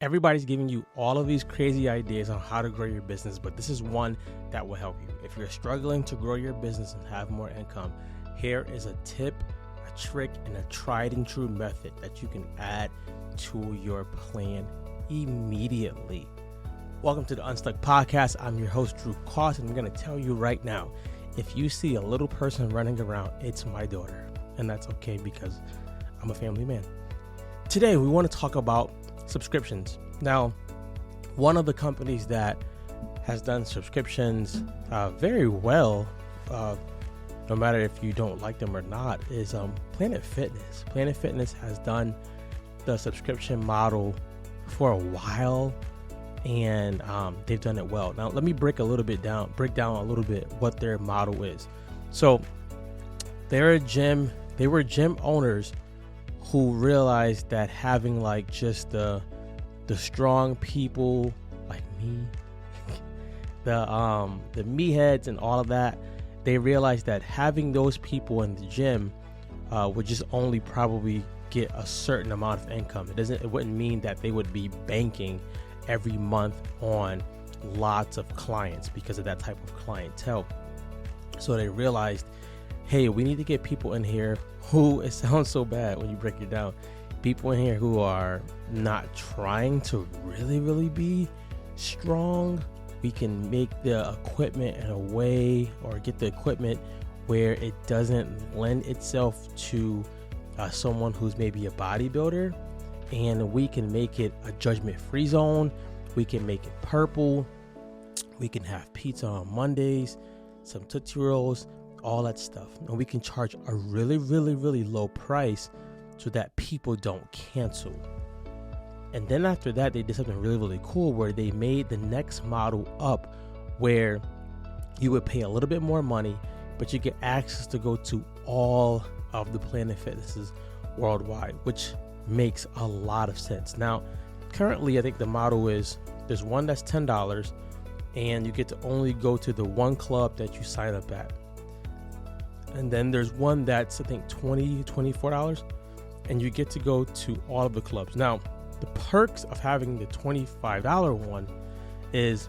Everybody's giving you all of these crazy ideas on how to grow your business, but this is one that will help you. If you're struggling to grow your business and have more income, here is a tip, a trick, and a tried and true method that you can add to your plan immediately. Welcome to the Unstuck Podcast. I'm your host, Drew Cost, and I'm going to tell you right now, if you see a little person running around, it's my daughter, and that's okay because I'm a family man. Today, we want to talk about subscriptions. Now, one of the companies that has done subscriptions very well, no matter if you don't like them or not, is Planet Fitness. Planet Fitness has done the subscription model for a while, and they've done it well. Now, let me break down a little bit what their model is. So, they were gym owners who realized that having like just the strong people like me, the meatheads and all of that, they realized that having those people in the gym would just only probably get a certain amount of income. It wouldn't mean that they would be banking every month on lots of clients because of that type of clientele. So they realized, hey, we need to get people in here who, it sounds so bad when you break it down, people in here who are not trying to really be strong. We can make the equipment in a way, or get the equipment where it doesn't lend itself to someone who's maybe a bodybuilder, and we can make it a judgment-free zone. We can make it purple. We can have pizza on Mondays, some Tootsie Rolls, all that stuff. And we can charge a really low price so that people don't cancel. And then after that, they did something really cool where they made the next model up where you would pay a little bit more money, but you get access to go to all of the Planet Fitnesses worldwide, which makes a lot of sense. Now, currently, I think the model is there's one that's $10 and you get to only go to the one club that you sign up at. And then there's one that's, I think, $24, and you get to go to all of the clubs. Now, the perks of having the $25 one is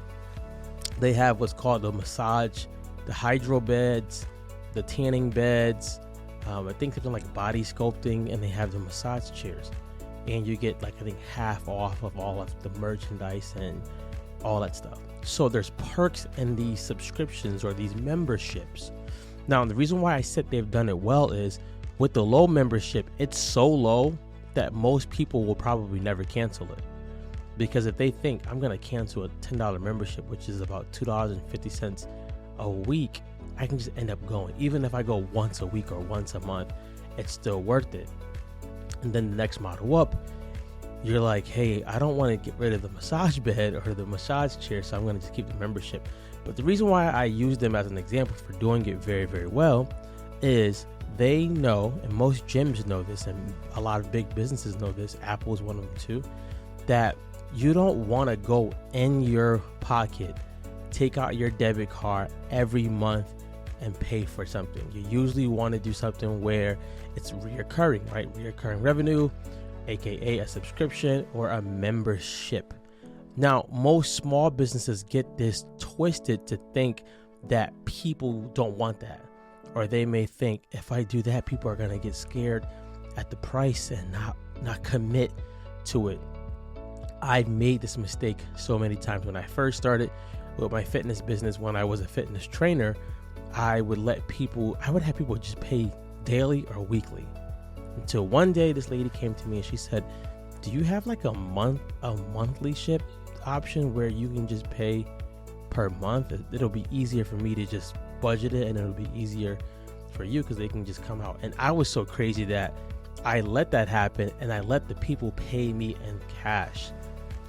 they have what's called the massage, the hydro beds, the tanning beds, I think something like body sculpting, and they have the massage chairs. And you get, like, I think half off of all of the merchandise and all that stuff. So there's perks in these subscriptions or these memberships. Now, the reason why I said they've done it well is with the low membership, it's so low that most people will probably never cancel it. Because if they think I'm going to cancel a $10 membership, which is about $2.50 a week, I can just end up going. Even if I go once a week or once a month, it's still worth it. And then the next model up, you're like, hey, I don't want to get rid of the massage bed or the massage chair, so I'm going to just keep the membership. But the reason why I use them as an example for doing it very well is they know, and most gyms know this, and a lot of big businesses know this, Apple is one of them too, that you don't want to go in your pocket, take out your debit card every month and pay for something. You usually want to do something where it's reoccurring, right? Reoccurring revenue, aka a subscription or a membership. Now, most small businesses get this twisted to think that people don't want that. Or they may think, if I do that, people are going to get scared at the price and not commit to it. I've made this mistake so many times. When I first started with my fitness business, when I was a fitness trainer, I would have people just pay daily or weekly. Until one day, this lady came to me and she said, do you have like a monthly ship option where you can just pay per month? It'll be easier for me to just budget it, and it'll be easier for you because they can just come out. And I was so crazy that I let that happen, and I let the people pay me in cash.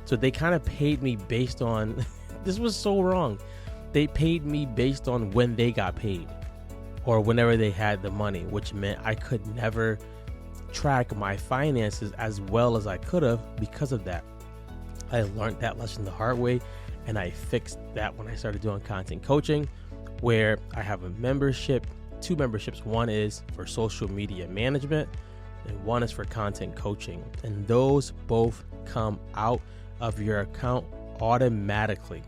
So they kind of paid me based on this was so wrong. They paid me based on when they got paid or whenever they had the money, which meant I could never track my finances as well as I could have because of that. I learned that lesson the hard way, and I fixed that when I started doing content coaching, where I have a membership, two memberships. One is for social media management and one is for content coaching. And those both come out of your account automatically.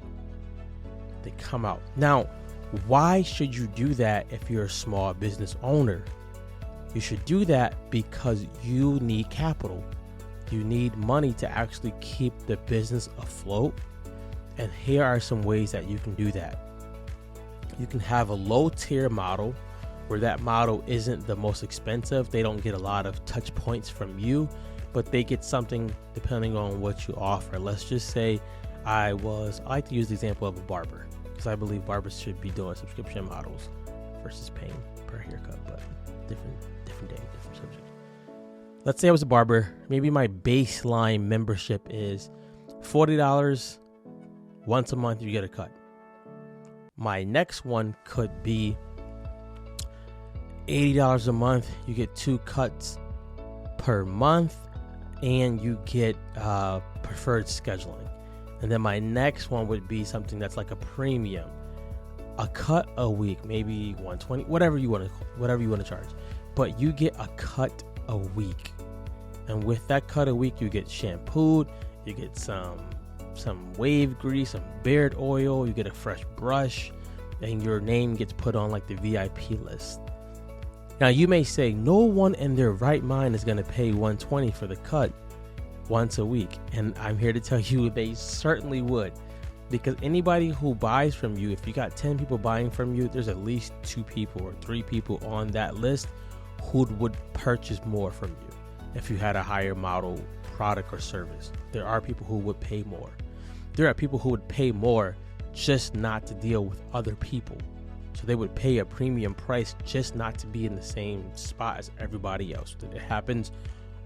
They come out. Now, why should you do that if you're a small business owner? You should do that because you need capital. You need money to actually keep the business afloat. And here are some ways that you can do that. You can have a low tier model where that model isn't the most expensive. They don't get a lot of touch points from you, but they get something depending on what you offer. Let's just say I like to use the example of a barber, because I believe barbers should be doing subscription models versus paying per haircut, but different day, different subject. Let's say I was a barber. Maybe my baseline membership is $40. Once a month, you get a cut. My next one could be $80 a month. You get 2 cuts per month, and you get preferred scheduling. And then my next one would be something that's like a premium, a cut a week, maybe $120, whatever you want to charge. But you get a cut a week, and with that cut a week, you get shampooed, you get some wave grease, some beard oil, you get a fresh brush, and your name gets put on like the VIP list. Now you may say no one in their right mind is going to pay $120 for the cut once a week, and I'm here to tell you they certainly would, because anybody who buys from you, if you got 10 people buying from you, there's at least 2 people or 3 people on that list who would purchase more from you if you had a higher model product or service. There are people who would pay more. There are people who would pay more just not to deal with other people. So they would pay a premium price just not to be in the same spot as everybody else. It happens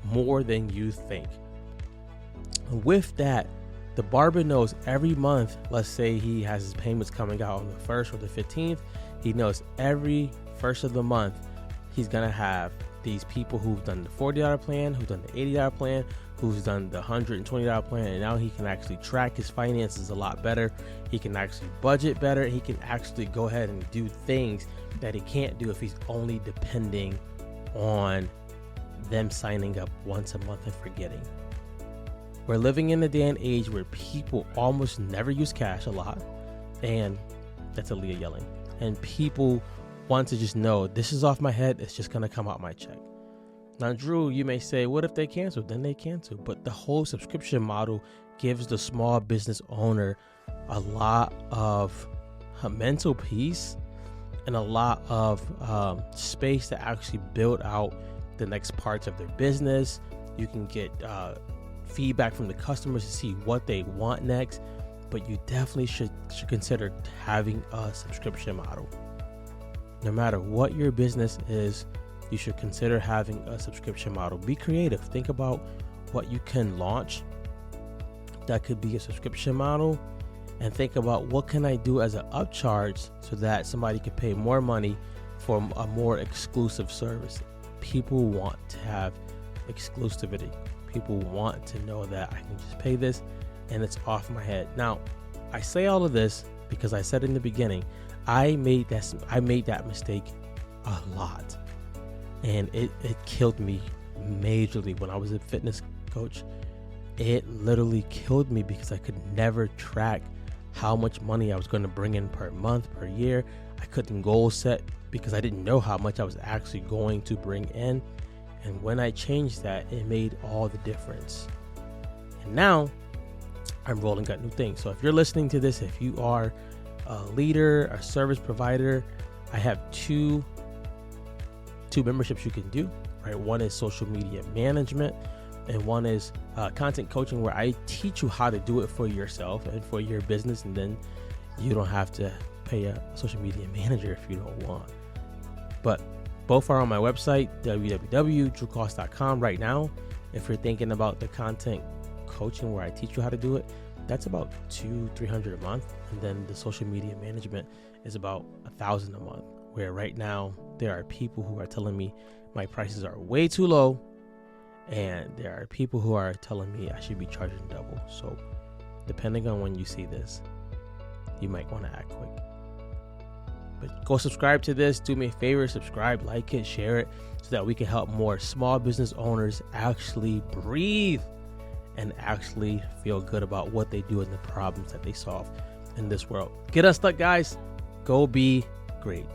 more than you think. With that, the barber knows every month, let's say he has his payments coming out on the 1st or the 15th, he knows every first of the month he's going to have these people who've done the $40 plan, who've done the $80 plan, who's done the $120 plan, and now he can actually track his finances a lot better. He can actually budget better. He can actually go ahead and do things that he can't do if he's only depending on them signing up once a month and forgetting. We're living in a day and age where people almost never use cash a lot, and that's Aaliyah yelling, and people want to just know this is off my head, it's just going to come out my check. Now, Drew, you may say, what if they cancel? Then they cancel. But the whole subscription model gives the small business owner a lot of mental peace and a lot of space to actually build out the next parts of their business. You can get feedback from the customers to see what they want next. But you definitely should consider having a subscription model. No matter what your business is, you should consider having a subscription model. Be creative. Think about what you can launch that could be a subscription model, and think about what can I do as an upcharge so that somebody can pay more money for a more exclusive service. People want to have exclusivity. People want to know that I can just pay this and it's off my head. Now, I say all of this because I said in the beginning, I made that mistake a lot. And it killed me majorly when I was a fitness coach. It literally killed me because I could never track how much money I was going to bring in per month, per year. I couldn't goal set because I didn't know how much I was actually going to bring in. And when I changed that, it made all the difference. And now I'm rolling out new things. So if you're listening to this, if you are a leader, a service provider, I have two memberships you can do, right? One is social media management, and one is content coaching, where I teach you how to do it for yourself and for your business, and then you don't have to pay a social media manager if you don't want. But both are on my website, www.drewcost.com right now. If you're thinking about the content coaching where I teach you how to do it, that's about $200-300 a month, and then the social media management is about $1,000 a month, where right now there are people who are telling me my prices are way too low, and there are people who are telling me I should be charging double. So depending on when you see this, you might want to act quick. But go subscribe to this. Do me a favor, subscribe, like it, share it, so that we can help more small business owners actually breathe and actually feel good about what they do and the problems that they solve in this world. Get unstuck, guys. Go be great.